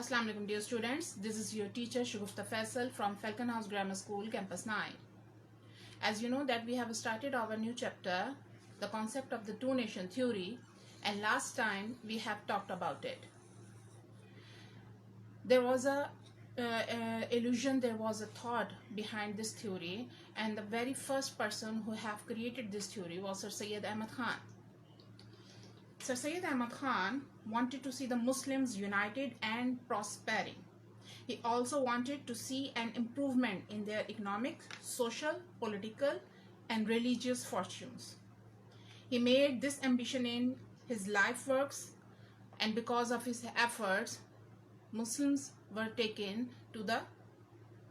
Assalamu alaikum dear students, this is your teacher Shugufta Faisal from Falcon House Grammar School, Campus 9. As you know that we have started our new chapter, the concept of the two-nation theory, and last time we have talked about it. There was a illusion, there was a thought behind this theory, and the very first person who have created this theory was Sir Syed Ahmad Khan. Sir Syed Ahmad Khan wanted to see the Muslims united and prospering. He also wanted to see an improvement in their economic, social, political, and religious fortunes. He made this ambition in his life works, and because of his efforts, Muslims were taken to the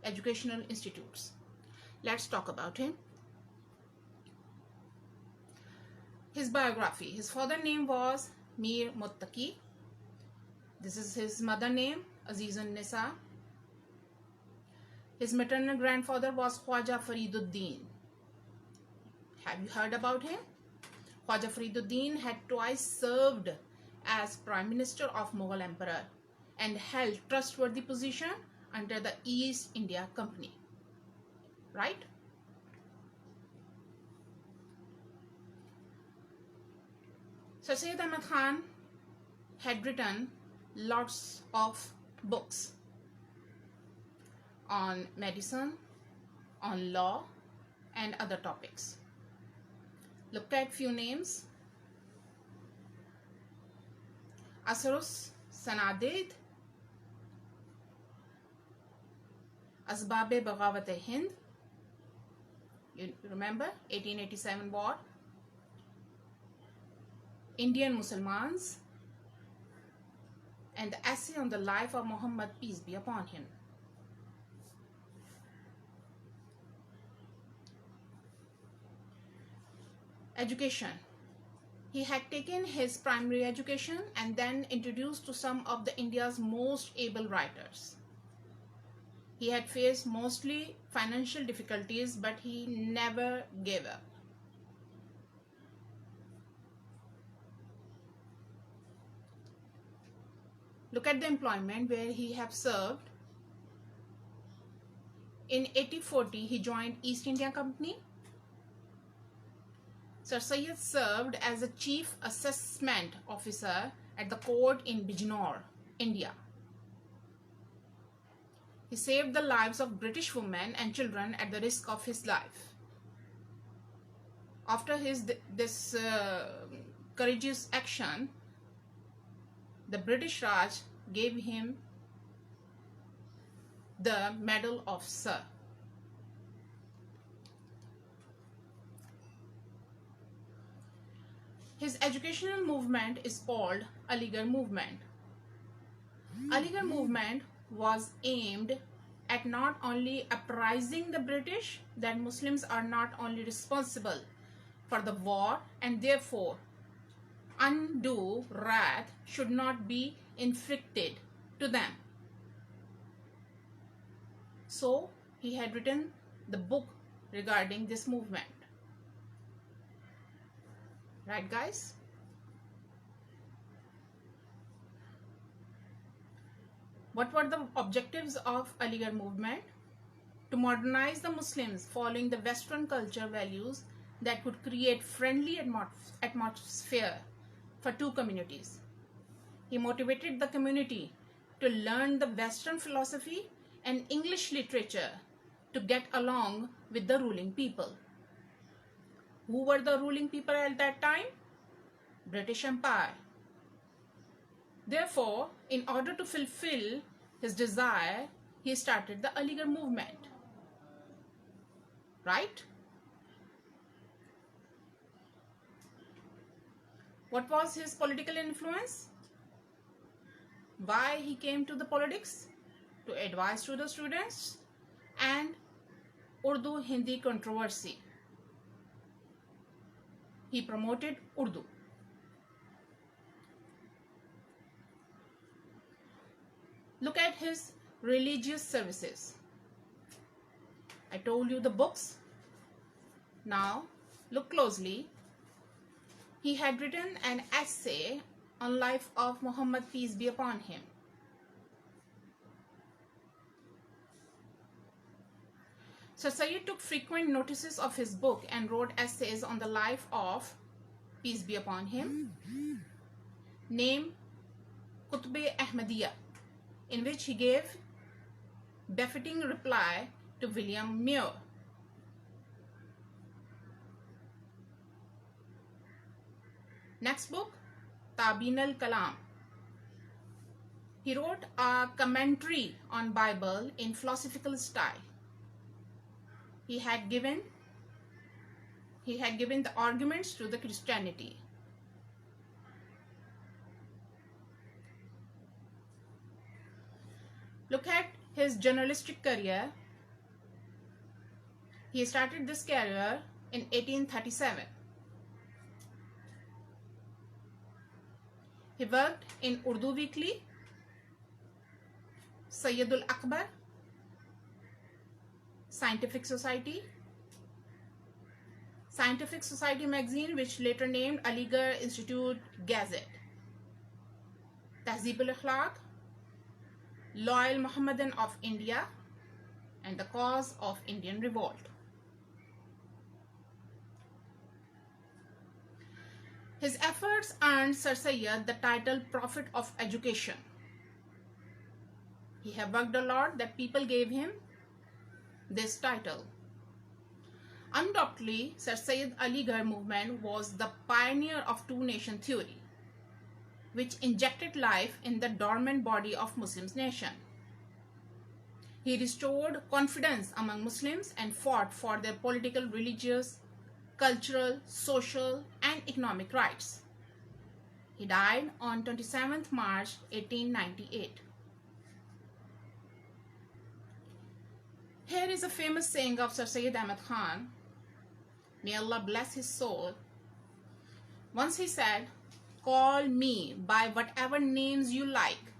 educational institutes. Let's talk about him. His biography. His father's name was Mir Muttaqi. This is his mother name, Azis-un-Nisa. His maternal grandfather was Khwaja Fariduddin. Have you heard about him? Khwaja Fariduddin had twice served as Prime Minister of Mughal Emperor and held trustworthy position under the East India Company. Right? Sir Syed Ahmad Khan had written lots of books on medicine, on law, and other topics. Look at few names: Asrus-Sanadid, Asbab-e-Baghawat-e-Hind, you remember 1887 war, Indian Muslimans, and the essay on the life of Muhammad, peace be upon him. Education. He had taken his primary education and then introduced to some of the India's most able writers. He had faced mostly financial difficulties, but he never gave up. Look at the employment where he have served. In 1840, he joined East India Company. Sir Syed served as a chief assessment officer at the court in Bijnor, India. He saved the lives of British women and children at the risk of his life. After this courageous action, the British Raj gave him the Medal of Sir. His educational movement is called Aligarh movement. Aligarh movement was aimed at not only apprising the British that Muslims are not only responsible for the war and therefore undue wrath should not be inflicted to them. So he had written the book regarding this movement. Right, guys? What were the objectives of Aligarh movement? To modernize the Muslims following the Western culture values that would create friendly atmosphere for two communities. He motivated the community to learn the Western philosophy and English literature to get along with the ruling people. Who were the ruling people at that time? British Empire. Therefore, in order to fulfill his desire, he started the Aligarh movement. Right? What was his political influence? Why he came to the politics? To advise to the students and Urdu-Hindi controversy. He promoted Urdu. Look at his religious services. I told you the books. Now look closely. He had written an essay on life of Muhammad, peace be upon him. Sir Syed took frequent notices of his book and wrote essays on the life of, peace be upon him, named Qutb-e-Ahmadiyya, in which he gave befitting reply to William Muir. Next book, Tabin al-Kalam. He wrote a commentary on Bible in philosophical style. He had given the arguments to the Christianity. Look at his journalistic career. He started this career in 1837. He worked in Urdu Weekly, Sayyidul Akbar, Scientific Society magazine, which later named Aligarh Institute Gazette, Tahzeeb al-Akhlaq, Loyal Muhammadan of India, and the Cause of Indian Revolt. His efforts earned Sir Syed the title Prophet of Education. He had worked a lot that people gave him this title. Undoubtedly, Sir Syed Aligarh movement was the pioneer of two-nation theory, which injected life in the dormant body of Muslims nation. He restored confidence among Muslims and fought for their political, religious, cultural, social, and economic rights. He died on 27th March 1898. Here is a famous saying of Sir Syed Ahmad Khan, may Allah bless his soul. Once he said, "Call me by whatever names you like.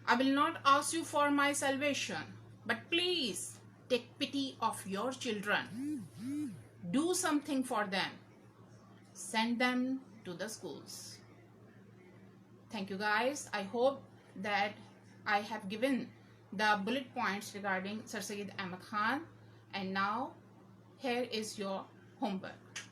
I will not ask you for my salvation, but please take pity of your children. Do something for them. Send them to the schools." Thank you guys. I hope that I have given the bullet points regarding Sir Syed Ahmad Khan. And now here is your homework.